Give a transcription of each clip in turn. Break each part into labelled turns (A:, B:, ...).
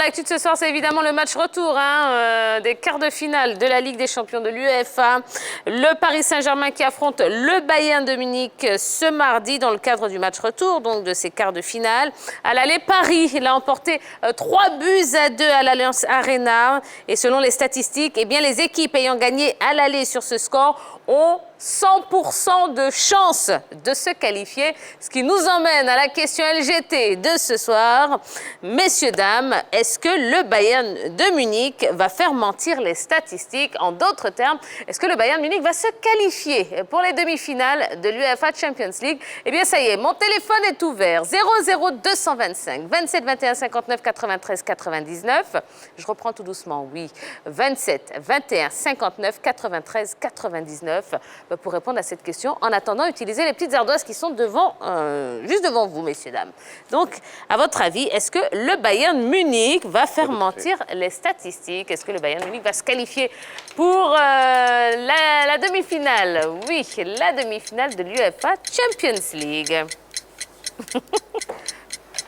A: l'actu de ce soir, c'est évidemment le match retour des quarts de finale de la Ligue des champions de l'UEFA. Le Paris Saint-Germain qui affronte le Bayern de Munich ce mardi dans le cadre du match retour, donc de ces quarts de finale. À l'aller, Paris l'a emporté 3-2 à l'Allianz Arena. Et selon les statistiques, eh bien, les équipes ayant gagné à l'aller sur ce score ont 100% de chance de se qualifier, ce qui nous emmène à la question LGT de ce soir. Messieurs, dames, est-ce que le Bayern de Munich va faire mentir les statistiques? En d'autres termes, est-ce que le Bayern de Munich va se qualifier pour les demi-finales de l'UEFA Champions League? Eh bien, ça y est, mon téléphone est ouvert. 00225 27 21 59 93 99. Je reprends tout doucement, oui. 27 21 59 93 99 pour répondre à cette question. En attendant, utilisez les petites ardoises qui sont devant, juste devant vous, messieurs, dames. Donc, à votre avis, est-ce que le Bayern Munich va faire mentir les statistiques? Est-ce que le Bayern Munich va se qualifier pour la demi-finale? Oui, la demi-finale de l'UEFA Champions League.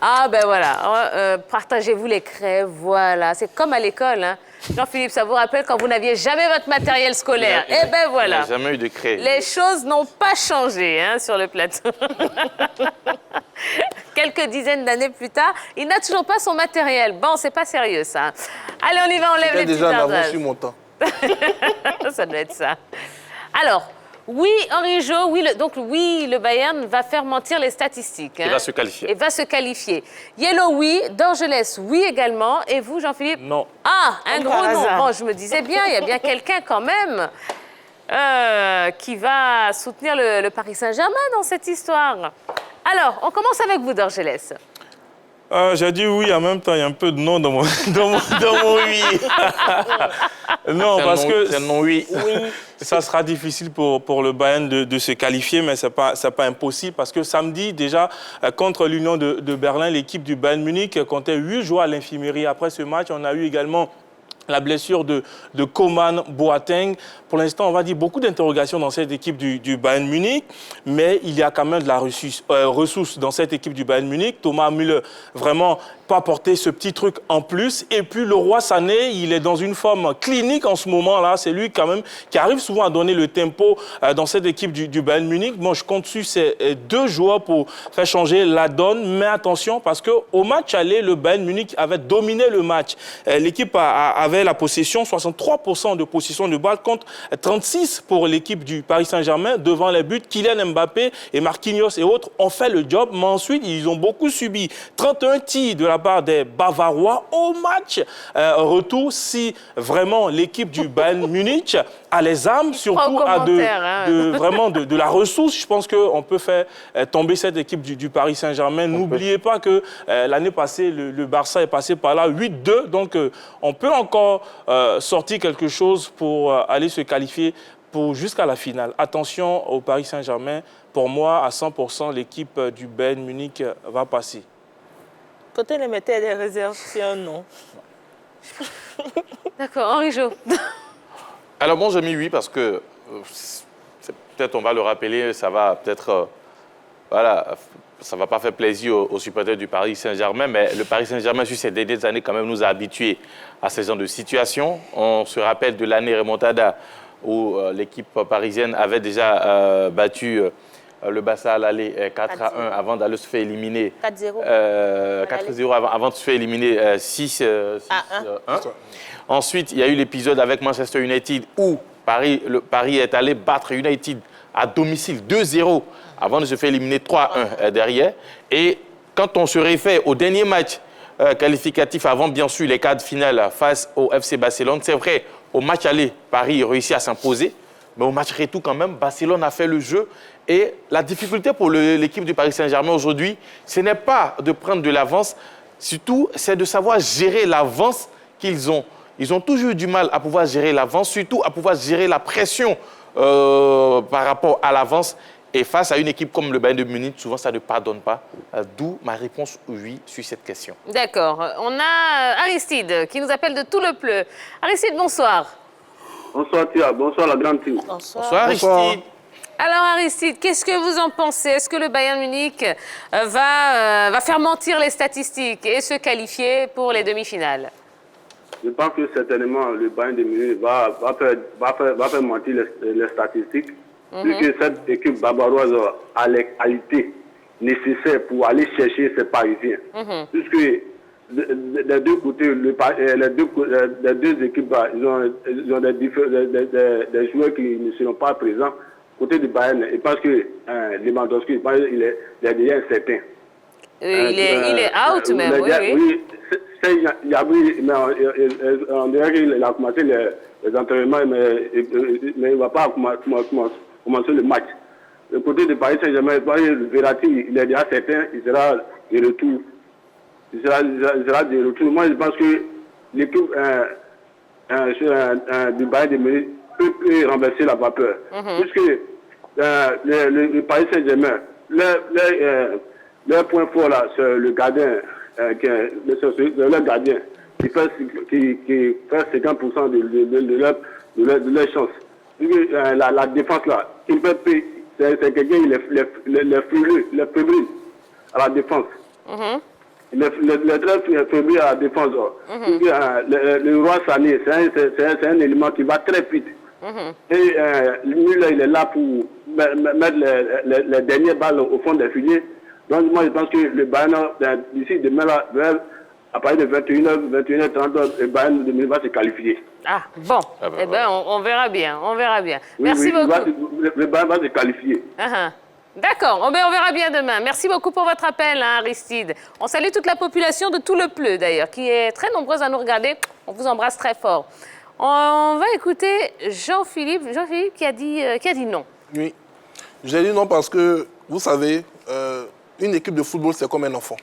A: Ah ben voilà, partagez-vous les crêpes, voilà. C'est comme à l'école, hein. Jean-Philippe, ça vous rappelle quand vous n'aviez jamais votre matériel scolaire? Eh ben voilà.
B: Il n'y a jamais eu de crêpes.
A: Les choses n'ont pas changé sur le plateau. Quelques dizaines d'années plus tard, il n'a toujours pas son matériel. Bon, c'est pas sérieux ça. Allez, on y va, on lève les petites
C: déjà en
A: ardoises.
C: avance sur mon temps.
A: Ça doit être ça. Alors, oui, Henri Jo, oui, donc oui, le Bayern va faire mentir les statistiques.
B: Il va se qualifier.
A: Il va se qualifier. Yellow, oui. Dorgelès, oui également. Et vous, Jean-Philippe?
D: Non.
A: Ah, un
D: Comme
A: gros
D: par
A: non.
D: hasard.
A: Bon, je me disais bien, il y a bien quelqu'un quand même qui va soutenir le Paris Saint-Germain dans cette histoire. Alors, on commence avec vous, Dorgelès.
D: J'ai dit oui, en même temps, il y a un peu de non dans mon, dans mon oui. Non, parce que
B: C'est un non oui.
D: ça sera difficile pour le Bayern de se qualifier, mais ce n'est pas impossible, parce que samedi, déjà, contre l'Union de Berlin, l'équipe du Bayern Munich comptait 8 joueurs à l'infirmerie. Après ce match, on a eu également la blessure de Coman Boateng. Pour l'instant, on va dire beaucoup d'interrogations dans cette équipe du Bayern Munich, mais il y a quand même de la ressource dans cette équipe du Bayern Munich. Thomas Müller, vraiment, pas apporter ce petit truc en plus. Et puis, le roi Sané, il est dans une forme clinique en ce moment-là. C'est lui, quand même, qui arrive souvent à donner le tempo dans cette équipe du Bayern Munich. Moi, je compte sur ces 2 joueurs pour faire changer la donne. Mais attention, parce qu'au match aller, le Bayern Munich avait dominé le match. L'équipe avait la possession, 63% de possession de balle contre 36% pour l'équipe du Paris Saint-Germain. Devant les buts, Kylian Mbappé et Marquinhos et autres ont fait le job. Mais ensuite, ils ont beaucoup subi. 31 tirs de la part des Bavarois au match retour. Si vraiment l'équipe du Bayern Munich a les armes, surtout a vraiment de la ressource, je pense qu'on peut faire tomber cette équipe du Paris Saint-Germain. N'oubliez pas que l'année passée, le Barça est passé par là 8-2. Donc, on peut encore sortir quelque chose pour aller se qualifier jusqu'à la finale. Attention au Paris Saint-Germain. Pour moi, à 100%, l'équipe du Bayern Munich va passer.
E: Quand elle mettait des réserves, c'est un non.
A: D'accord, Henri Jo.
B: Alors bon, j'ai mis oui parce que peut-être on va le rappeler, ça va peut-être voilà, ça va pas faire plaisir aux supporters du Paris Saint-Germain, mais le Paris Saint-Germain, sur ces dernières années, quand même, nous a habitués à ce genre de situation. On se rappelle de l'année remontada où l'équipe parisienne avait déjà battu le Barça à l'aller 4-1 avant d'aller se faire éliminer.
E: 4-0.
B: 4-0 avant de se faire éliminer 6-1. Ensuite, il y a eu l'épisode avec Manchester United où Paris est allé battre United à domicile 2-0 avant de se faire éliminer 3-1 derrière. Et quand on se réfère au dernier match qualificatif avant, bien sûr, les quarts de finale face au FC Barcelone, c'est vrai, au match aller, Paris réussit à s'imposer, mais au match retour, quand même, Barcelone a fait le jeu. Et la difficulté pour l'équipe du Paris Saint-Germain aujourd'hui, ce n'est pas de prendre de l'avance, surtout, c'est de savoir gérer l'avance qu'ils ont. Ils ont toujours eu du mal à pouvoir gérer l'avance, surtout à pouvoir gérer la pression par rapport à l'avance. Et face à une équipe comme le Bayern de Munich, souvent, ça ne pardonne pas. D'où ma réponse oui sur cette question.
A: D'accord. On a Aristide qui nous appelle de tout le Pleu. Aristide, bonsoir.
F: Bonsoir Thia, bonsoir la grande team.
E: Bonsoir.
B: Bonsoir Aristide.
A: Alors Aristide, qu'est-ce que vous en pensez? Est-ce que le Bayern Munich va faire mentir les statistiques et se qualifier pour les demi-finales?
C: Je pense que certainement le Bayern de Munich va faire mentir les statistiques. Vu que cette équipe bavaroise a les qualités nécessaires pour aller chercher ces Parisiens. Puisque des deux côtés, les deux équipes, ils ont des joueurs qui ne seront pas présents. Côté du Bayern, et parce que Lewandowski, il est déjà incertain.
A: Il est out même, oui.
C: On dirait qu'il a commencé les entraînements, mais il ne va pas commencer le match. Le côté de Paris Saint-Germain, Verratti, il est déjà certain, il sera de retour. Il sera de retour. Moi, je pense que l'équipe du Bayern de Munich peut renverser la vapeur. Puisque le Paris Saint-Germain, leur point fort là, c'est le gardien, leur gardien qui fait 50% de leur chance. La défense là, c'est quelqu'un qui est fébrile à la défense. Il est très fébrile à la défense. Le roi Sané, c'est un élément qui va très vite. Et lui, là, il est là pour mettre les dernières balles au fond des filets. Donc, moi, je pense que le Bayern, d'ici demain, là, à partir de 21h30, le Bayern de Munich va se qualifier.
A: Ah, bon. Eh bien, on verra bien. On verra bien. Merci beaucoup.
C: Le Bayern va se qualifier.
A: D'accord, on verra bien demain. Merci beaucoup pour votre appel, Aristide. On salue toute la population de Tout le Pleu, d'ailleurs, qui est très nombreuse à nous regarder. On vous embrasse très fort. On va écouter Jean-Philippe. Jean-Philippe qui a dit non.
F: Oui, j'ai dit non parce que, vous savez, une équipe de football, c'est comme un enfant.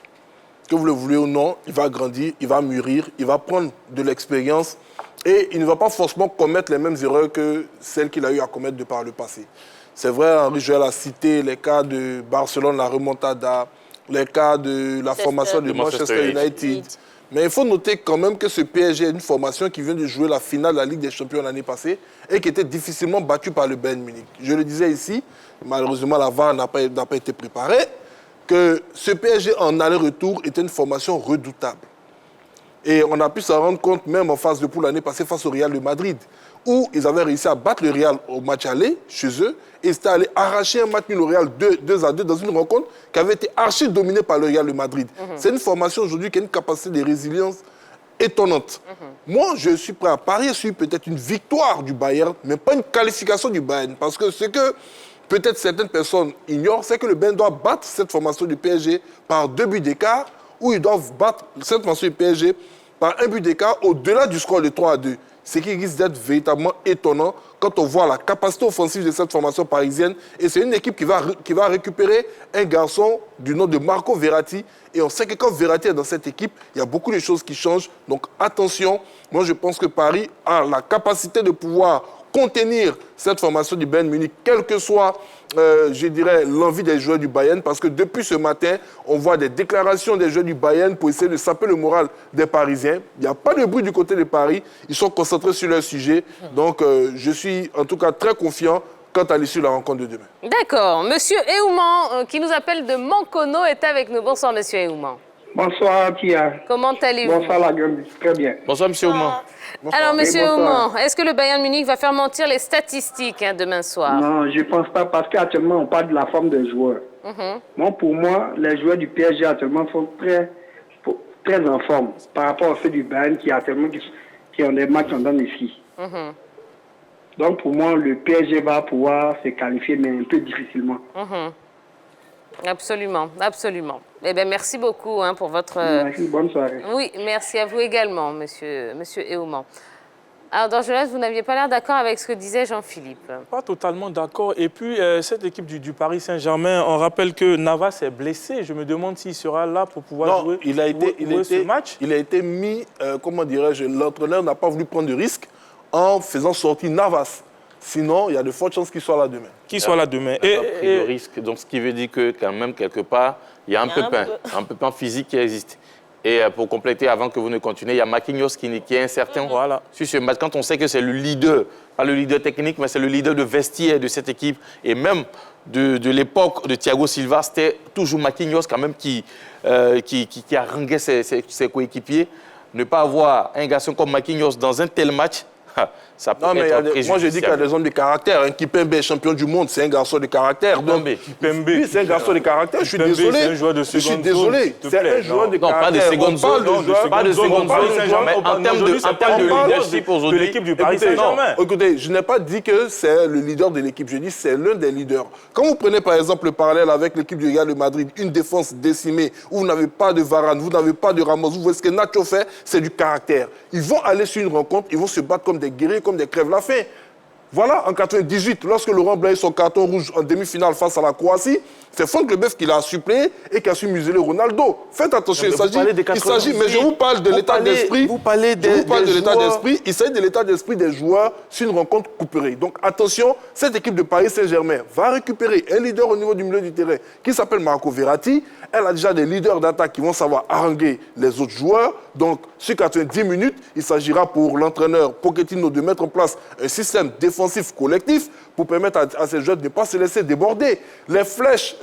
F: Que vous le voulez ou non, il va grandir, il va mûrir, il va prendre de l'expérience et il ne va pas forcément commettre les mêmes erreurs que celles qu'il a eu à commettre de par le passé. C'est vrai, Henri Joël a cité les cas de Barcelone, la remontada, les cas de la formation de Manchester United. Mais il faut noter quand même que ce PSG est une formation qui vient de jouer la finale de la Ligue des Champions l'année passée et qui était difficilement battue par le Bayern Munich. Je le disais ici, malheureusement la VAR n'a pas été préparée, que ce PSG en aller-retour était une formation redoutable. Et on a pu s'en rendre compte même en phase de poule l'année passée face au Real de Madrid, où ils avaient réussi à battre le Real au match aller, chez eux, et ils étaient allés arracher un match nul au Real 2-2 dans une rencontre qui avait été archi dominée par le Real de Madrid. C'est une formation aujourd'hui qui a une capacité de résilience étonnante. Moi, je suis prêt à parier sur peut-être une victoire du Bayern, mais pas une qualification du Bayern, parce que ce que peut-être certaines personnes ignorent, c'est que le Bayern doit battre cette formation du PSG par 2 buts d'écart, ou ils doivent battre cette formation du PSG par 1 but d'écart au-delà du score de 3-2. Ce qui risque d'être véritablement étonnant quand on voit la capacité offensive de cette formation parisienne. Et c'est une équipe qui va récupérer un garçon du nom de Marco Verratti. Et on sait que quand Verratti est dans cette équipe, il y a beaucoup de choses qui changent. Donc attention, moi je pense que Paris a la capacité de pouvoir contenir cette formation du Bayern Munich, quelle que soit, je dirais, l'envie des joueurs du Bayern, parce que depuis ce matin, on voit des déclarations des joueurs du Bayern pour essayer de saper le moral des Parisiens. Il n'y a pas de bruit du côté de Paris, ils sont concentrés sur leur sujet. Donc, je suis en tout cas très confiant quant à l'issue de la rencontre de demain.
A: D'accord. Monsieur Eouman, qui nous appelle de Mancono, est avec nous. Bonsoir, monsieur Eouman.
G: Bonsoir, Tia.
A: Comment allez-vous?
G: Bonsoir, la Gambie. Très bien.
B: Bonsoir, monsieur Ouman.
A: Alors, monsieur Ouman, est-ce que le Bayern Munich va faire mentir les statistiques demain soir?
G: Non, je ne pense pas, parce qu'actuellement, on parle de la forme des joueurs. Pour moi, les joueurs du PSG actuellement sont très en forme par rapport à ceux du Bayern qui ont des matchs en dents ici. Donc, pour moi, le PSG va pouvoir se qualifier, mais un peu difficilement.
A: Absolument, absolument. Eh bien, merci beaucoup pour votre...
G: Merci, bonne soirée.
A: Oui, merci à vous également, monsieur Eouman. Alors, Dorgelès, vous n'aviez pas l'air d'accord avec ce que disait Jean-Philippe.
D: Pas totalement d'accord. Et puis, cette équipe du Paris Saint-Germain, on rappelle que Navas est blessé. Je me demande s'il sera là pour pouvoir jouer ce match.
F: Il a été mis, comment dirais-je, l'entraîneur n'a pas voulu prendre de risque en faisant sortir Navas. Sinon, il y a de fortes chances qu'il soit là demain.
D: Qu'il soit là demain.
B: Et le risque, donc ce qui veut dire que quand même, quelque part, il y a un pépin physique qui existe. Et pour compléter, avant que vous ne continuiez, il y a Marquinhos qui est incertain sur ce match. Quand on sait que c'est le leader, pas le leader technique, mais c'est le leader de vestiaire de cette équipe. Et même de l'époque de Thiago Silva, c'était toujours Marquinhos quand même qui haranguait ses coéquipiers. Ne pas avoir un garçon comme Marquinhos dans un tel match, ça peut être
F: moi, je dis qu'il y a des hommes de caractère. Kipembe est champion du monde, c'est un garçon de caractère.
B: Kipembe.
F: Oui, c'est un garçon de caractère. Je suis désolé.
D: C'est un joueur de seconde zone.
F: Je suis désolé. C'est un joueur de caractère.
B: Non, pas de seconde zone. Pas de seconde zone. Mais en termes de leadership aujourd'hui,
D: de l'équipe du Paris Saint-Germain.
F: Écoutez, je n'ai pas dit que c'est le leader de l'équipe. Je dis que c'est l'un des leaders. Quand vous prenez par exemple le parallèle avec l'équipe du Real de Madrid, une défense décimée, où vous n'avez pas de Varane, vous n'avez pas de Ramos, vous voyez ce que Nacho fait, c'est du caractère. Ils vont aller sur une rencontre, ils vont se battre comme des guerriers, comme des crèves-la-faim. Voilà, en 98, lorsque Laurent Blanc a eu son carton rouge en demi-finale face à la Croatie, c'est Franck Leboeuf qui l'a suppléé et qui a su museler Ronaldo. Faites attention, il s'agit, mais je vous parle de l'état d'esprit.
B: Vous parlez
F: de l'état d'esprit. Il s'agit de l'état d'esprit des joueurs sur une rencontre coupée. Donc attention, cette équipe de Paris Saint-Germain va récupérer un leader au niveau du milieu du terrain qui s'appelle Marco Verratti. Elle a déjà des leaders d'attaque qui vont savoir haranguer les autres joueurs. Donc, sur 90 minutes, il s'agira pour l'entraîneur Pochettino de mettre en place un système défensif collectif pour permettre à ces joueurs de ne pas se laisser déborder. Les flèches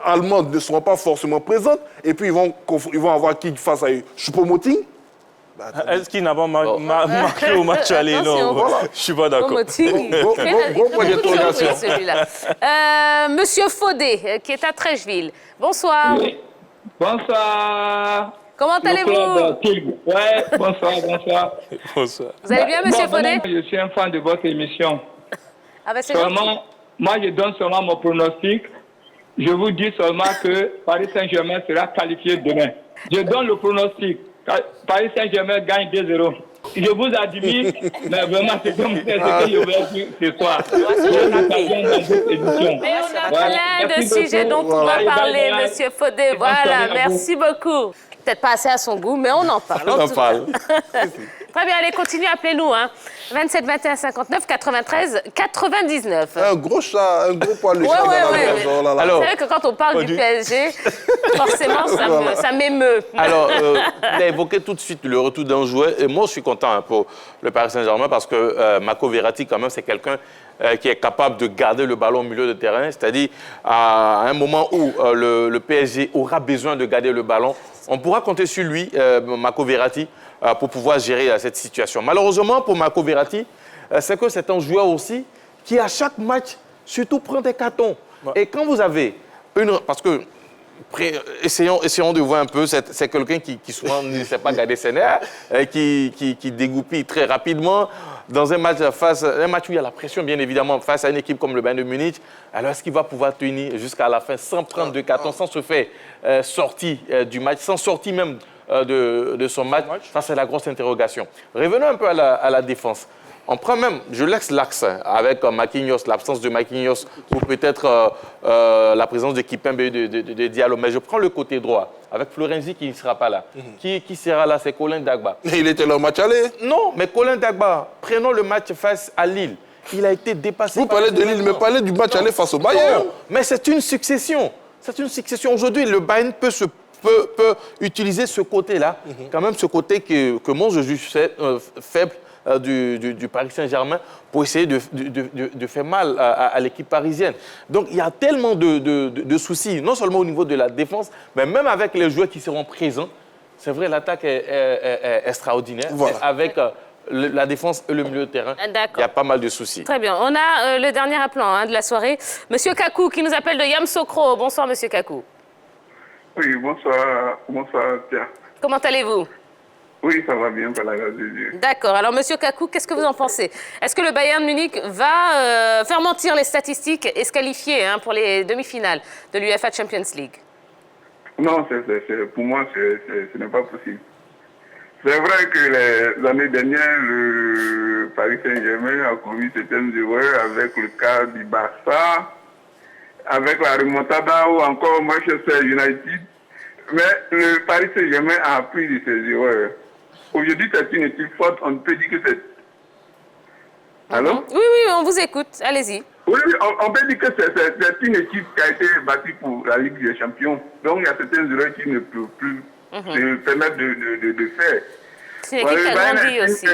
F: allemandes ne seront pas forcément présentes et puis ils vont avoir qui face à eux Choupo-Moting.
D: Est-ce qu'il n'a pas marqué au match aller? Non, voilà. Je ne suis pas d'accord.
F: Gros point d'interrogation.
A: Monsieur Fodé, qui est à Trècheville. Bonsoir.
H: Oui. Bonsoir.
A: Comment allez-vous?
H: Ouais, bonsoir.
D: Bonsoir.
A: Vous allez bien, monsieur Fodé?
H: Je suis un fan de votre émission.
A: Ah ben c'est gentil.
H: Moi, je donne seulement mon pronostic. Je vous dis seulement que Paris Saint-Germain sera qualifié demain. Je donne le pronostic. Paris Saint-Germain gagne 2-0. Je vous admire, mais vraiment, c'est comme ce que je voulais dire ce soir.
A: Mais on a plein de sujets dont on va parler, monsieur Fodé. Voilà, merci beaucoup. Peut-être pas assez à son goût, mais on en parle.
B: On en parle.
A: Très bien, allez, continuez, appelez-nous. 27 21 59 93 99.
F: Un gros chat, un gros poil de chat.
A: Alors, c'est vrai que quand on parle du PSG, forcément, ça m'émeut.
B: Alors, vous avez évoqué tout de suite le retour d'un joueur. Et moi, je suis content pour le Paris Saint-Germain parce que Marco Verratti, quand même, c'est quelqu'un qui est capable de garder le ballon au milieu de terrain. C'est-à-dire, à un moment où le PSG aura besoin de garder le ballon, on pourra compter sur lui, Marco Verratti, pour pouvoir gérer cette situation. Malheureusement, pour Marco Verratti, c'est que c'est un joueur aussi qui, à chaque match, surtout prend des cartons. Ouais. Et quand vous avez parce que, essayons de voir un peu, c'est quelqu'un qui souvent ne sait pas garder ses nerfs, qui dégoupille très rapidement. Dans un match où il y a la pression, bien évidemment, face à une équipe comme le Bayern de Munich, alors est-ce qu'il va pouvoir tenir jusqu'à la fin sans prendre de carton, sans se faire sortir du match, sans sortir même de son match? Ça, c'est la grosse interrogation. Revenons un peu à la défense. On prend même, je laisse l'axe avec Marquinhos, l'absence de Marquinhos, ou peut-être la présence de Kipembe de Diallo, mais je prends le côté droit, avec Florenzi qui ne sera pas là. Qui sera là? C'est Colin Dagba.
F: Il était là au match aller.
B: Non, mais Colin Dagba, prenons le match face à Lille. Il a été dépassé.
F: Vous parlez de Lille, mais parlez du match aller face au Bayern.
B: Non, mais c'est une succession. C'est une succession. Aujourd'hui, le Bayern peut utiliser ce côté-là, quand même ce côté que moi je juge faible du Paris Saint-Germain pour essayer de faire mal à l'équipe parisienne. Donc il y a tellement de soucis, non seulement au niveau de la défense, mais même avec les joueurs qui seront présents. C'est vrai, l'attaque est extraordinaire. Voilà. Avec la défense et le milieu de terrain, il y a pas mal de soucis.
A: Très bien. On a le dernier appelant de la soirée. Monsieur Kakou qui nous appelle de Yamoussoukro. Bonsoir, monsieur Kakou.
I: Oui, bonsoir. Bonsoir, Pierre.
A: Comment allez-vous?
I: Oui, ça va bien, par la grâce de Dieu.
A: D'accord. Alors, monsieur Kakou, qu'est-ce que vous en pensez? Est-ce que le Bayern Munich va faire mentir les statistiques et se qualifier pour les demi-finales de l'UEFA Champions League?
I: Non, pour moi, ce n'est pas possible. C'est vrai que l'année dernière, le Paris Saint-Germain a commis certaines erreurs avec le cas du Barça, avec la remontada ou encore Manchester United. Mais le Paris Saint-Germain a appris de ses erreurs. Aujourd'hui, c'est une équipe forte, on peut dire que c'est... Allô?
A: Oui, on vous écoute, allez-y.
I: Oui, on peut dire que c'est une équipe qui a été battue pour la Ligue des Champions. Donc, il y a certaines erreurs qui ne peuvent plus se permettre de faire.
A: C'est une équipe qui a grandi aussi.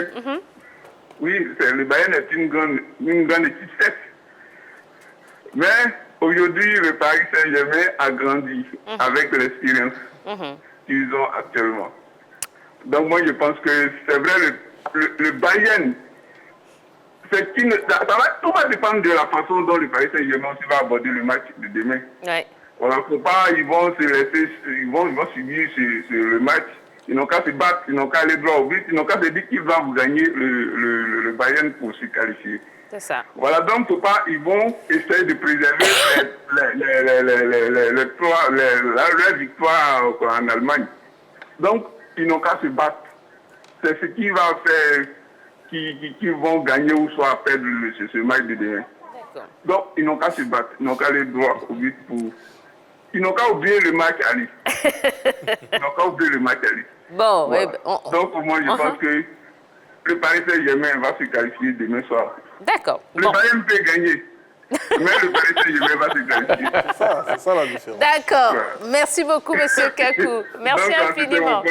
I: Oui, le Bayern est une grande équipe, certes. Mais aujourd'hui, le Paris Saint-Germain a grandi avec l'expérience qu'ils ont actuellement. Donc moi, je pense que c'est vrai, le Bayern, tout va dépendre de la façon dont le Paris Saint-Germain va aborder le match de demain.
A: Ouais.
I: Voilà, faut pas, ils vont se laisser, ils vont subir le match. Ils n'ont qu'à se battre, ils n'ont qu'à aller droit au but, ils n'ont qu'à se dire qu'ils vont gagner le Bayern pour se qualifier.
A: C'est ça.
I: Voilà, donc ils vont essayer de préserver leur victoire en Allemagne. Donc, ils n'ont qu'à se battre. C'est ce qui va faire qu'ils vont gagner ou soit perdre ce match de demain. Donc, ils n'ont qu'à se battre, ils n'ont qu'à aller droit au but pour... Ils n'ont qu'à oublier le match aller. Ils n'ont qu'à oublier le match aller.
A: Bon,
I: voilà. Donc, pour moi, je pense que le Paris Saint-Germain va se qualifier demain soir.
A: D'accord.
I: Le Bayern peut gagner, mais le Paris Saint-Germain va se qualifier.
F: C'est ça la différence.
A: D'accord.
I: Voilà.
A: Merci beaucoup, monsieur Kakou. Merci
I: Donc,
A: infiniment.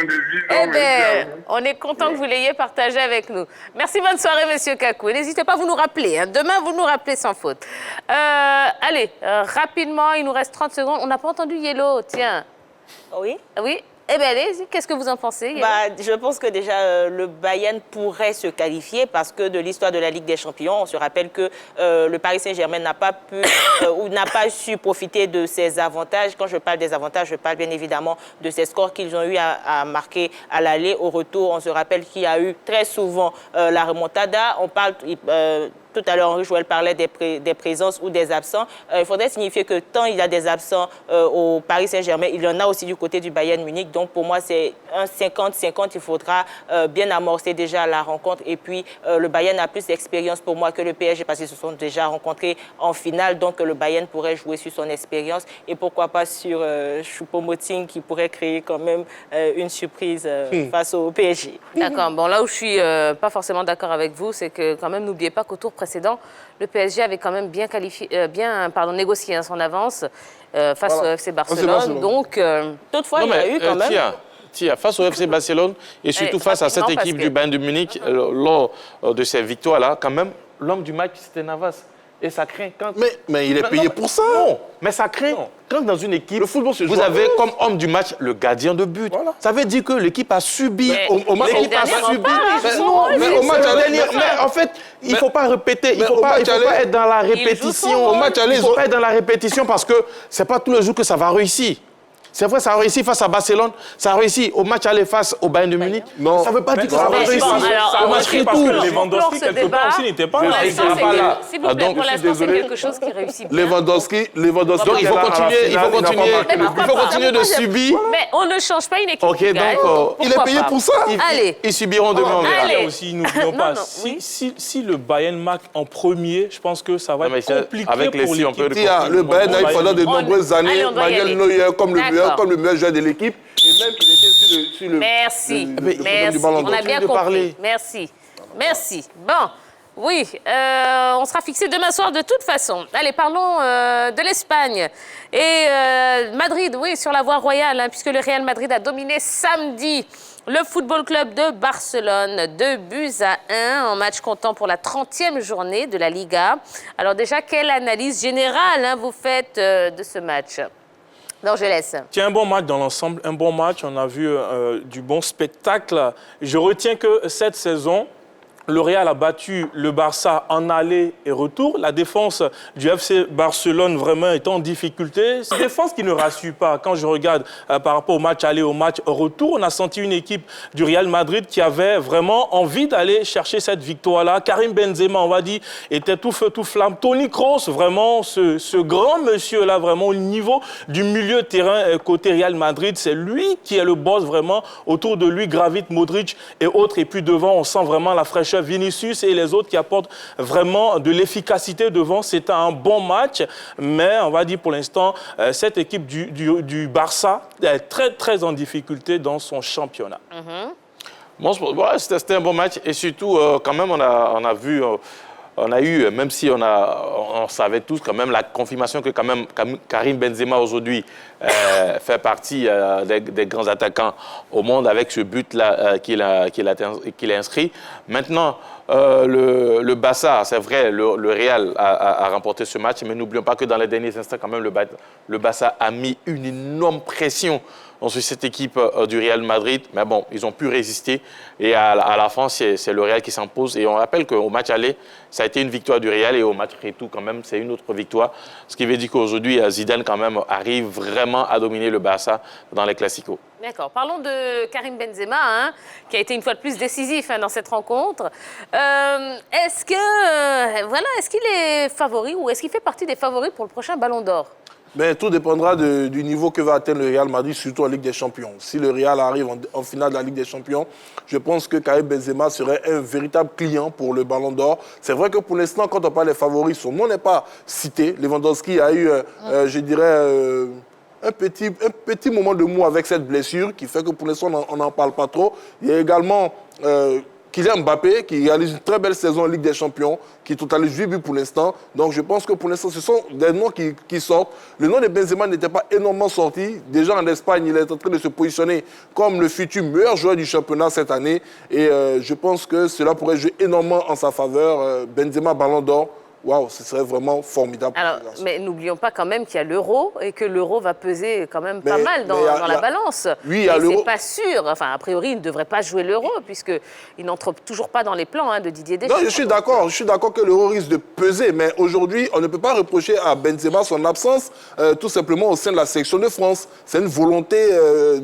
A: Eh bien, on est content que vous l'ayez partagé avec nous. Merci, bonne soirée, monsieur Kakou. N'hésitez pas à vous nous rappeler. Hein. Demain, vous nous rappelez sans faute. Allez, rapidement, il nous reste 30 secondes. On n'a pas entendu Yellow, tiens.
E: Oui.
A: Oui. Eh bien, allez-y, qu'est-ce que vous en pensez, Yellow?
E: Je pense que déjà, le Bayern pourrait se qualifier parce que de l'histoire de la Ligue des Champions, on se rappelle que le Paris Saint-Germain n'a pas pu ou n'a pas su profiter de ses avantages. Quand je parle des avantages, je parle bien évidemment de ces scores qu'ils ont eu à marquer à l'aller. Au retour, on se rappelle qu'il y a eu très souvent la remontada. On parle... tout à l'heure, Henri Joël parlait des présences ou des absents. Il faudrait signifier que tant il y a des absents au Paris Saint-Germain, il y en a aussi du côté du Bayern Munich. Donc, pour moi, c'est un 50-50. Il faudra bien amorcer déjà la rencontre. Et puis, le Bayern a plus d'expérience pour moi que le PSG parce qu'ils se sont déjà rencontrés en finale. Donc, le Bayern pourrait jouer sur son expérience. Et pourquoi pas sur Choupo-Moting qui pourrait créer quand même une surprise face au PSG.
A: D'accord. Bon, là où je suis pas forcément d'accord avec vous, c'est que quand même, n'oubliez pas qu'au tour précédent, le PSG avait quand même bien négocié son avance face au FC Barcelone. Donc,
E: toutefois, il y a eu quand même...
B: face au FC Barcelone et surtout face à cette équipe du Bayern de Munich, lors de ces victoires-là, quand même, l'homme du match, c'était Navas. Et ça craint quand...
F: Mais il est payé pour ça.
B: Non, mais ça craint quand dans une équipe, vous avez comme homme du match le gardien de but. Voilà. Ça veut dire que l'équipe a subi. L'équipe a subi. Mais au match aller, en fait, il ne faut pas répéter. Il ne faut pas être dans la répétition. Au match aller, il ne faut pas être dans la répétition parce que ce n'est pas tous les jours que ça va réussir. C'est vrai, ça a réussi face à Barcelone, ça a réussi au match aller face au Bayern de Munich. Non. Ça ne veut pas dire que ça va réussir.
D: Ça a marché parce que Lewandowski, quelque part aussi, n'était pas là.
A: S'il vous plaît, pour l'instant, c'est quelque chose qui réussit bien.
F: Lewandowski,
B: donc il faut continuer de subir.
A: Mais on ne change pas une équipe.
B: Ok, donc
F: il est payé pour ça.
A: Allez.
B: Ils subiront demain, on verra.
D: Aussi, n'oublions pas, si le Bayern marque en premier, je pense que ça va être compliqué pour l'équipe.
F: Le Bayern a eu pendant de nombreuses années Manuel Neuer comme le meilleur joueur de l'équipe. Et même, il était sur le...
A: Merci. On a bien compris. Merci. Bon, oui, on sera fixé demain soir de toute façon. Allez, parlons de l'Espagne. Et Madrid, oui, sur la voie royale, puisque le Real Madrid a dominé samedi le Football Club de Barcelone, 2-1 en match comptant pour la 30e journée de la Liga. Alors déjà, quelle analyse générale vous faites de ce match ? Non, je laisse.
D: Tiens, un bon match dans l'ensemble, un bon match. On a vu du bon spectacle. Je retiens que cette saison, le Real a battu le Barça en aller et retour. La défense du FC Barcelone vraiment est en difficulté. C'est une défense qui ne rassure pas. Quand je regarde par rapport au match aller, au match retour, on a senti une équipe du Real Madrid qui avait vraiment envie d'aller chercher cette victoire-là. Karim Benzema, on va dire, était tout feu, tout flamme. Toni Kroos, vraiment, ce grand monsieur-là, vraiment au niveau du milieu de terrain côté Real Madrid, c'est lui qui est le boss vraiment. Autour de lui gravitent Modric et autres. Et puis devant, on sent vraiment la fraîcheur. Vinicius et les autres qui apportent vraiment de l'efficacité devant. C'était un bon match, mais on va dire pour l'instant, cette équipe du Barça est très, très en difficulté dans son championnat.
B: Bon, c'était un bon match et surtout, quand même, on a vu on a eu, même si on savait tous quand même la confirmation que quand même Karim Benzema aujourd'hui fait partie des grands attaquants au monde avec ce but-là qu'il a inscrit. Maintenant, le Barça, c'est vrai, le Real a remporté ce match, mais n'oublions pas que dans les derniers instants, quand même, le Barça a mis une énorme pression sur cette équipe du Real Madrid. Mais bon, ils ont pu résister. Et à la fin, c'est le Real qui s'impose. Et on rappelle qu'au match aller, ça a été une victoire du Real. Et au match retour, quand même, c'est une autre victoire. Ce qui veut dire qu'aujourd'hui, Zidane, quand même, arrive vraiment à dominer le Barça dans les Classicos.
A: D'accord. Parlons de Karim Benzema, qui a été une fois de plus décisif dans cette rencontre. Est-ce qu'il est favori ou est-ce qu'il fait partie des favoris pour le prochain Ballon d'Or?
F: Mais tout dépendra du niveau que va atteindre le Real Madrid, surtout en Ligue des Champions. Si le Real arrive en finale de la Ligue des Champions, je pense que Karim Benzema serait un véritable client pour le Ballon d'Or. C'est vrai que pour l'instant, quand on parle des favoris, son nom n'est pas cité. Lewandowski a eu, je dirais, un petit moment de mou avec cette blessure qui fait que pour l'instant, on n'en parle pas trop. Il y a également Kylian Mbappé qui réalise une très belle saison en Ligue des Champions, qui totalise 8 buts pour l'instant. Donc je pense que pour l'instant, ce sont des noms qui sortent. Le nom de Benzema n'était pas énormément sorti. Déjà en Espagne, il est en train de se positionner comme le futur meilleur joueur du championnat cette année. Et je pense que cela pourrait jouer énormément en sa faveur. Benzema, Ballon d'Or. Waouh, ce serait vraiment formidable.
A: Alors, mais n'oublions pas quand même qu'il y a l'euro et que l'euro va peser quand même pas mal dans la balance.
F: Oui, il y a l'euro.
A: C'est pas sûr. Enfin, a priori, il ne devrait pas jouer l'euro puisqu'il n'entre toujours pas dans les plans de Didier Deschamps.
F: Non, je suis d'accord que l'euro risque de peser. Mais aujourd'hui, on ne peut pas reprocher à Benzema son absence tout simplement au sein de la sélection de France. C'est une volonté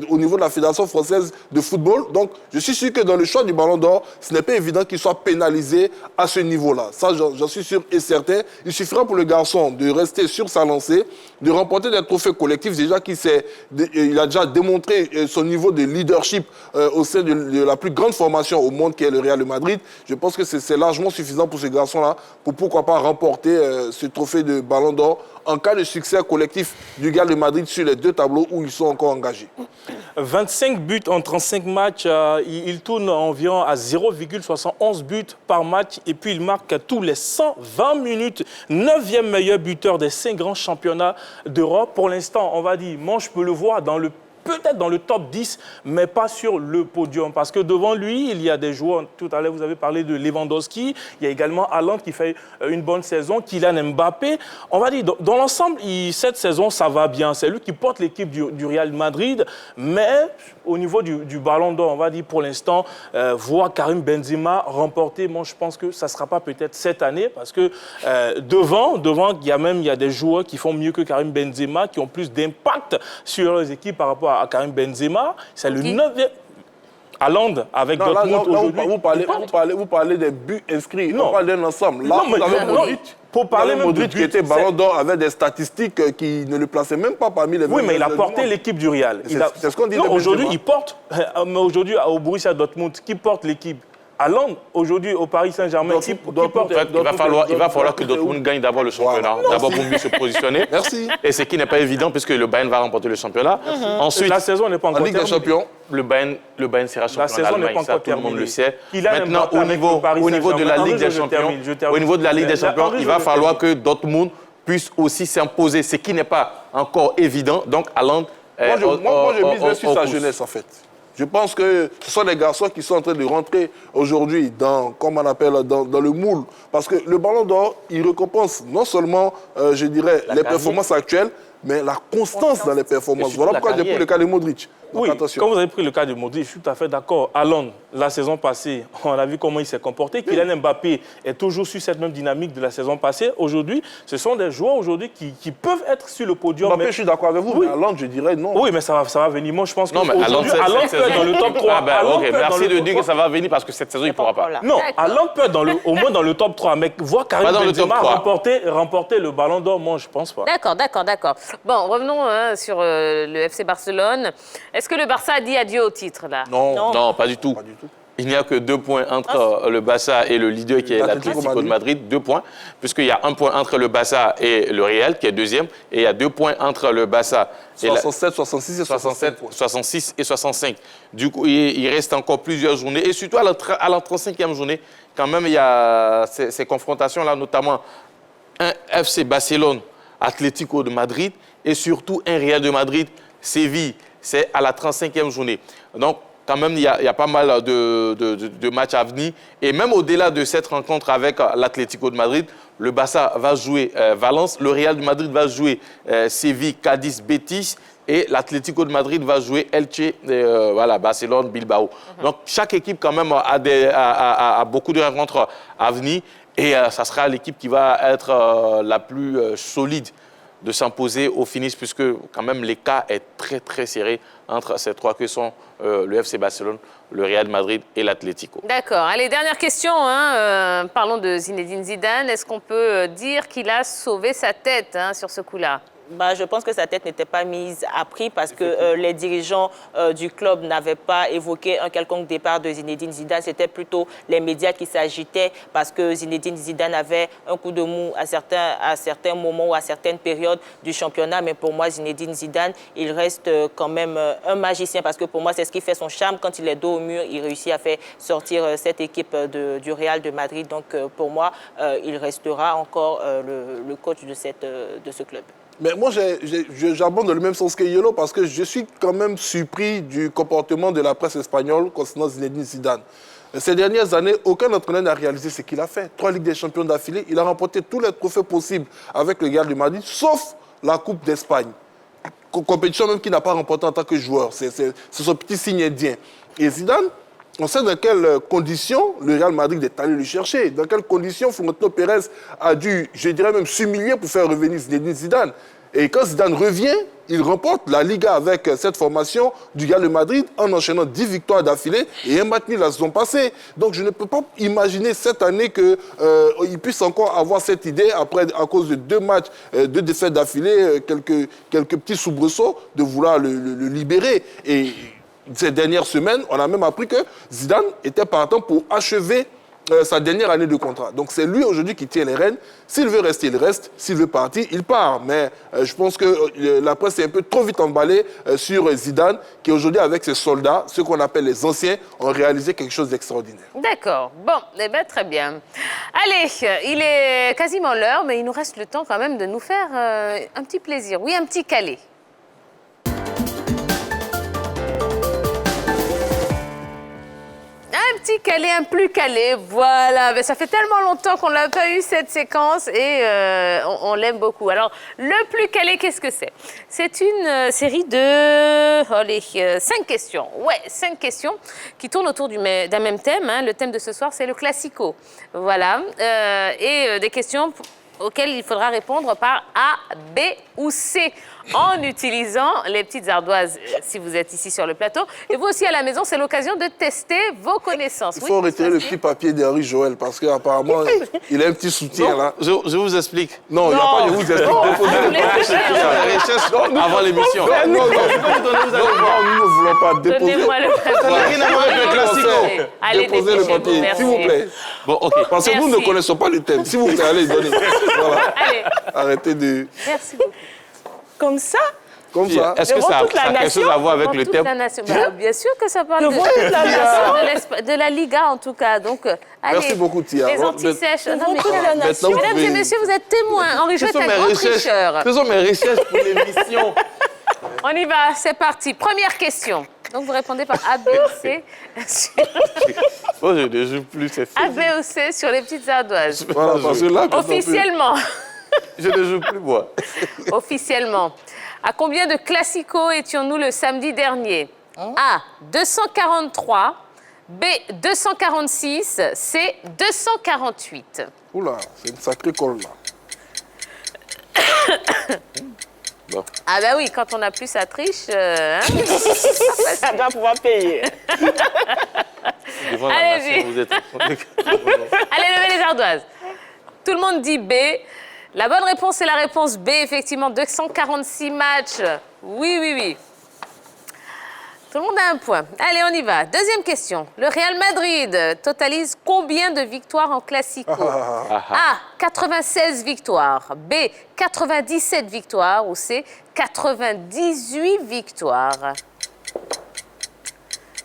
F: au niveau de la Fédération française de football. Donc, je suis sûr que dans le choix du Ballon d'Or, ce n'est pas évident qu'il soit pénalisé à ce niveau-là. Ça, j'en suis sûr et certain. Il suffira pour le garçon de rester sur sa lancée, de remporter des trophées collectifs. Déjà il a déjà démontré son niveau de leadership au sein de la plus grande formation au monde qui est le Real Madrid. Je pense que c'est largement suffisant pour ce garçon-là pour pourquoi pas remporter ce trophée de Ballon d'Or en cas de succès collectif du Real de Madrid sur les deux tableaux où ils sont encore engagés.
D: 25 buts en 35 matchs, il tourne environ à 0,71 buts par match et puis il marque tous les 120 minutes, 9e meilleur buteur des 5 grands championnats d'Europe. Pour l'instant, on va dire, moi je peux le voir peut-être dans le top 10, mais pas sur le podium. Parce que devant lui, il y a des joueurs, tout à l'heure vous avez parlé de Lewandowski, il y a également Haaland qui fait une bonne saison, Kylian Mbappé. On va dire, dans l'ensemble, cette saison, ça va bien. C'est lui qui porte l'équipe du Real Madrid, mais au niveau du Ballon d'Or, on va dire pour l'instant, voir Karim Benzema remporter, moi je pense que ça ne sera pas peut-être cette année, parce que devant, il y a des joueurs qui font mieux que Karim Benzema, qui ont plus d'impact sur les équipes par rapport à Karim Benzema. C'est le 9e. Haaland avec Dortmund aujourd'hui.
F: Vous parlez des buts inscrits. On parle d'un ensemble. Là, vous avez Modric.
D: Pour parler même
F: Modric qui était Ballon d'Or avec des statistiques qui ne le plaçaient même pas parmi les.
D: Oui, mais il a porté l'équipe du Real.
F: C'est ce qu'on dit.
D: Non, aujourd'hui, il porte. Mais aujourd'hui, au Borussia Dortmund, qui porte l'équipe? Haaland, aujourd'hui, au Paris Saint-Germain, il
B: va falloir que Dortmund gagne d'abord le championnat, d'abord pour mieux se positionner.
F: Merci.
B: Et ce qui n'est pas évident, puisque le Bayern va remporter le championnat. Ensuite,
D: la saison n'est pas encore
F: terminée. En Ligue des Champions,
B: le Bayern sera champion d'Allemagne, ça tout le monde le sait.
D: Maintenant,
B: au niveau de la Ligue des Champions, il va falloir que Dortmund puisse aussi s'imposer, ce qui n'est pas encore évident. Donc, Haaland...
F: Moi, je mise sur sa jeunesse, en fait. Je pense que ce sont des garçons qui sont en train de rentrer aujourd'hui dans le moule. Parce que le Ballon d'Or, il récompense non seulement, je dirais, les performances actuelles, mais la constance dans les performances. Voilà pourquoi j'ai pris le cas de Modric.
D: Oui, quand vous avez pris le cas de Modric, je suis tout à fait d'accord. Haaland, la saison passée, on a vu comment il s'est comporté. Kylian Mbappé est toujours sur cette même dynamique de la saison passée. Aujourd'hui, ce sont des joueurs aujourd'hui qui peuvent être sur le podium.
F: Mbappé, je suis d'accord avec vous, mais Haaland, je dirais non.
D: Oui, mais ça va venir. Moi, je pense que
B: Haaland
D: peut être dans le top 3.
B: Merci de dire que ça va venir parce que cette saison, il ne pourra pas.
D: Non, Haaland peut être au moins dans le top 3, mais voir Karim Benzema remporter le Ballon d'Or, moi, je ne pense pas.
A: D'accord. Bon, revenons sur le FC Barcelone. Est-ce que le Barça a dit adieu au titre, là?
B: Non, pas du tout. Il n'y a que 2 points entre le Barça et le leader qui est l'Atlético de Madrid. 2 points, puisqu'il y a 1 point entre le Barça et le Real, qui est deuxième. Et il y a 2 points entre le Barça et
F: 67, 66 et 67.
B: 66 et 65. Du coup, il reste encore plusieurs journées. Et surtout à la 35e journée, quand même, il y a ces confrontations-là, notamment un FC Barcelone, Atlético de Madrid, et surtout un Real de Madrid, Séville. C'est à la 35e journée. Donc, quand même, il y a pas mal de matchs à venir. Et même au-delà de cette rencontre avec l'Atlético de Madrid, le Barça va jouer Valence, le Real de Madrid va jouer Séville, Cadiz, Betis, et l'Atlético de Madrid va jouer Elche, Barcelone, Bilbao. Donc, chaque équipe, quand même, a beaucoup de rencontres à venir. Et ça sera l'équipe qui va être la plus solide de s'imposer au finish, puisque quand même l'écart est très très serré entre ces 3 que sont le FC Barcelone, le Real Madrid et l'Atlético.
A: D'accord. Allez, dernière question. Parlons de Zinedine Zidane. Est-ce qu'on peut dire qu'il a sauvé sa tête sur ce coup-là?
E: Je pense que sa tête n'était pas mise à prix parce que les dirigeants du club n'avaient pas évoqué un quelconque départ de Zinedine Zidane. C'était plutôt les médias qui s'agitaient parce que Zinedine Zidane avait un coup de mou à certains moments ou à certaines périodes du championnat. Mais pour moi, Zinedine Zidane, il reste quand même un magicien parce que pour moi, c'est ce qui fait son charme. Quand il est dos au mur, il réussit à faire sortir cette équipe du Real de Madrid. Donc pour moi, il restera encore le coach de ce club.
F: Mais moi, j'abonde dans le même sens que Yelo parce que je suis quand même surpris du comportement de la presse espagnole concernant Zinedine Zidane. Ces dernières années, aucun entraîneur n'a réalisé ce qu'il a fait. 3 Ligues des Champions d'affilée, il a remporté tous les trophées possibles avec le Real de Madrid, sauf la Coupe d'Espagne. Compétition même qu'il n'a pas remportée en tant que joueur. C'est son petit signe indien. Et Zidane, on sait dans quelles conditions le Real Madrid est allé le chercher, dans quelles conditions Florentino Pérez a dû, je dirais même, s'humilier pour faire revenir Zinedine Zidane. Et quand Zidane revient, il remporte la Liga avec cette formation du Real de Madrid en enchaînant 10 victoires d'affilée et un match nul la saison passée. Donc je ne peux pas imaginer cette année qu'il puisse encore avoir cette idée, après, à cause de 2 matchs, 2 défaites d'affilée, quelques petits soubresauts, de vouloir le libérer. Et ces dernières semaines, on a même appris que Zidane était partant pour achever sa dernière année de contrat. Donc c'est lui aujourd'hui qui tient les rênes. S'il veut rester, il reste. S'il veut partir, il part. Mais je pense que la presse est un peu trop vite emballée sur Zidane, qui aujourd'hui, avec ses soldats, ceux qu'on appelle les anciens, ont réalisé quelque chose d'extraordinaire.
A: D'accord. Bon, eh bien, très bien. Allez, il est quasiment l'heure, mais il nous reste le temps quand même de nous faire un petit plaisir. Oui, un petit calé. Un petit calé, un plus calé, voilà. Mais ça fait tellement longtemps qu'on n'a pas eu cette séquence et on l'aime beaucoup. Alors, le plus calé, qu'est-ce que c'est? C'est une série de 5 questions. Ouais, 5 questions qui tournent autour d'un même thème. Le thème de ce soir, c'est le classico. Voilà. Et des questions auxquelles il faudra répondre par A, B ou C, en utilisant les petites ardoises si vous êtes ici sur le plateau. Et vous aussi à la maison, c'est l'occasion de tester vos connaissances.
F: Il faut retirer le petit papier d'Henri Joël parce qu'apparemment, il a un petit soutien là.
B: Je vous explique.
F: Non, il n'y a pas de vous explique.
B: Avant l'émission.
F: Non, nous ne voulons pas déposer.
A: Donnez-moi le papier. Allez,
F: déposez le papier,
A: merci.
F: s'il vous plaît.
B: Bon, ok.
F: Parce que nous ne connaissons pas le thème. S'il vous plaît, allez, donnez. Voilà.
A: Allez.
F: Arrêtez de...
A: Merci beaucoup.
E: Comme ça?
F: Comme ça.
B: Est-ce que ça a quelque chose à voir avec le thème?
A: Bien sûr que ça parle de la Liga, en tout cas. Donc, allez,
F: merci beaucoup, Tia.
A: les anti-sèches.
F: Maintenant,
A: Mesdames et messieurs, vous êtes témoins. Henri Jouet est un grand tricheur.
B: Ce sont mes recherches pour l'émission.
A: On y va, c'est parti. Première question. Donc, vous répondez par A, B ou C.
B: Oh, je ne joue plus, c'est fini.
A: A, B ou C sur les petites ardoises.
F: Voilà, parce que là,
A: Officiellement.
B: Je ne joue plus, moi.
A: Officiellement. À combien de classicos étions-nous le samedi dernier? A, 243. B, 246. C, 248.
F: Oula, c'est une sacrée colle là.
B: Bon.
A: Ah bah oui, quand on a plus, ça triche.
E: Ça doit pouvoir payer.
A: Allez-y. Allez, levez les ardoises. Tout le monde dit B. La bonne réponse est la réponse B, effectivement, 246 matchs. Oui. Tout le monde a un point. Allez, on y va. Deuxième question. Le Real Madrid totalise combien de victoires en Classico? A, 96 victoires. B, 97 victoires. Ou C, 98 victoires.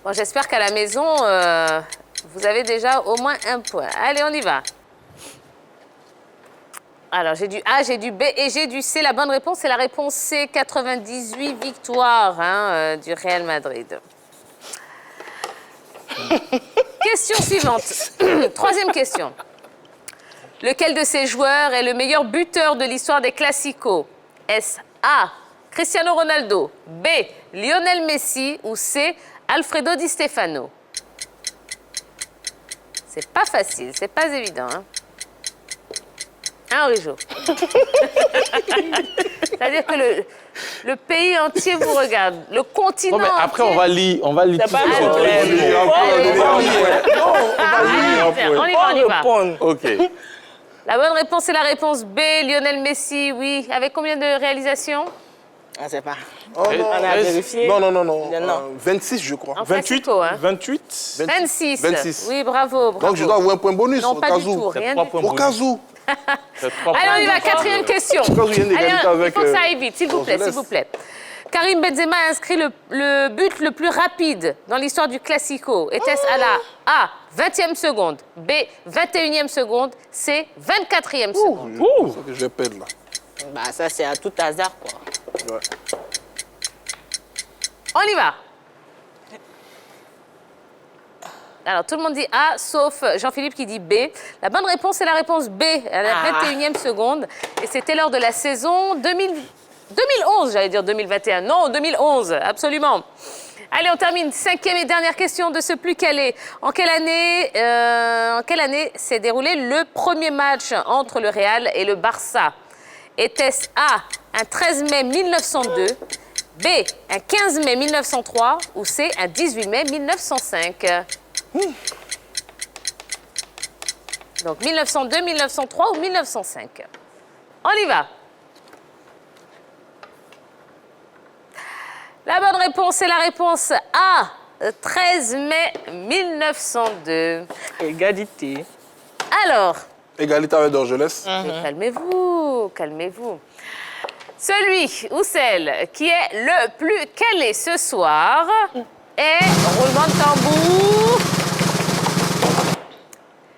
A: Bon, j'espère qu'à la maison, vous avez déjà au moins un point. Allez, on y va. Alors, j'ai du A, j'ai du B et j'ai du C. La bonne réponse, c'est la réponse C, 98 victoires du Real Madrid. Question suivante. Troisième question. Lequel de ces joueurs est le meilleur buteur de l'histoire des Classicos? Est-ce A, Cristiano Ronaldo, B, Lionel Messi ou C, Alfredo Di Stefano? C'est pas facile, c'est pas évident. Hein, Orijo? C'est-à-dire que le pays entier vous regarde, le continent
B: Non, mais après, on va lire tout
E: C'est pas
B: ce
E: un problème.
A: On y va.
B: OK.
A: La bonne réponse est la réponse B, Lionel Messi, oui. Avec combien de réalisations?
E: Ah, c'est pas.
F: Oh, non,
E: On a vérifié.
F: non.
E: Non.
F: 26, je crois.
A: En
D: 28,
A: Classico, hein.
D: 28.
A: 26.
F: 26.
A: Oui, bravo.
F: Donc, je dois avoir un point bonus
A: Non,
F: au
A: pas
F: cas
A: du
F: où.
A: tout, rien
B: Trois
A: du
B: points
A: tout.
F: Au cas où.
A: Allez, on y va, quatrième question.
F: Au cas où il y a une
A: Allez,
F: égalité
A: il
F: avec...
A: faut que ça aille vite, s'il vous
F: Los
A: plaît, s'il
F: Angeles.
A: vous plaît. Karim Benzema a inscrit le but le plus rapide dans l'histoire du Classico. Était-ce à la A, 20e seconde, B, 21e seconde, C, 24e seconde?
F: C'est ça que je vais perdre, là.
E: Bah, ça, c'est à tout hasard, quoi.
F: Ouais.
A: On y va. Alors, tout le monde dit A, sauf Jean-Philippe qui dit B. La bonne réponse, c'est la réponse B, à la 21e seconde. Et c'était lors de la saison 2011, j'allais dire 2021. Non, 2011, absolument. Allez, on termine. Cinquième et dernière question de ce plus calé. En quelle année s'est déroulé le premier match entre le Real et le Barça? Était-ce A, un 13 mai 1902, B, un 15 mai 1903 ou C, un 18 mai 1905? Donc 1902, 1903 ou 1905. On y va. La bonne réponse est la réponse A, 13 mai 1902.
E: Égalité.
A: Alors,
F: Égalité avec Dorgelès.
A: calmez-vous, calmez-vous. Celui ou celle qui est le plus calé ce soir est, roulement de tambour,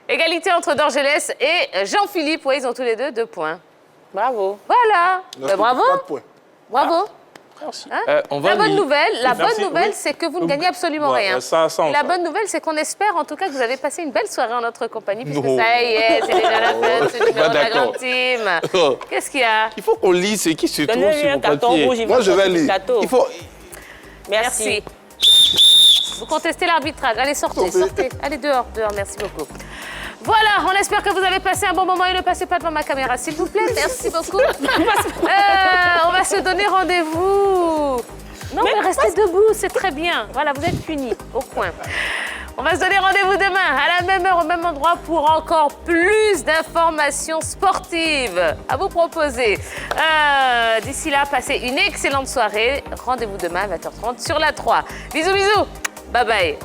A: égalité entre Dorgelès et Jean-Philippe. Oui, ils ont tous les deux 2 points.
E: Bravo.
A: Voilà.
F: Il en
A: Ben,
F: reste
A: bravo.
F: 4 points.
A: Bravo.
D: Merci.
B: On va
A: La bonne
B: lire-
A: nouvelle,
D: merci, oui.
A: c'est que vous ne gagnez absolument
D: Ouais,
A: rien.
D: ça, on
A: Et la
D: sait.
A: bonne nouvelle, c'est qu'on espère en tout cas que vous avez passé une belle soirée en notre compagnie, puisque
B: Non.
A: ça y est, c'est déjà la fête, c'est le numéro de la
B: d'accord.
A: grande team.
B: Oh.
A: Qu'est-ce qu'il y a?
B: Il faut qu'on lise ce qui se trouve
E: Donnez-lui
B: sur
E: un
B: le
E: carton
B: papier.
E: rouge, il
F: Moi,
E: va
F: je vais
E: sortir du
F: lire.
E: plateau.
B: Il faut...
E: Merci.
A: Vous contestez l'arbitrage. Allez, sortez,
F: Sortez.
A: sortez. Allez, dehors, dehors. Merci beaucoup. Voilà, on espère que vous avez passé un bon moment et ne passez pas devant ma caméra, s'il vous plaît. Merci beaucoup. On va se donner rendez-vous. Non, mais restez debout, c'est très bien. Voilà, vous êtes punis au coin. On va se donner rendez-vous demain à la même heure, au même endroit pour encore plus d'informations sportives à vous proposer. D'ici là, passez une excellente soirée. Rendez-vous demain à 20h30 sur la 3. Bisous, bisous. Bye bye.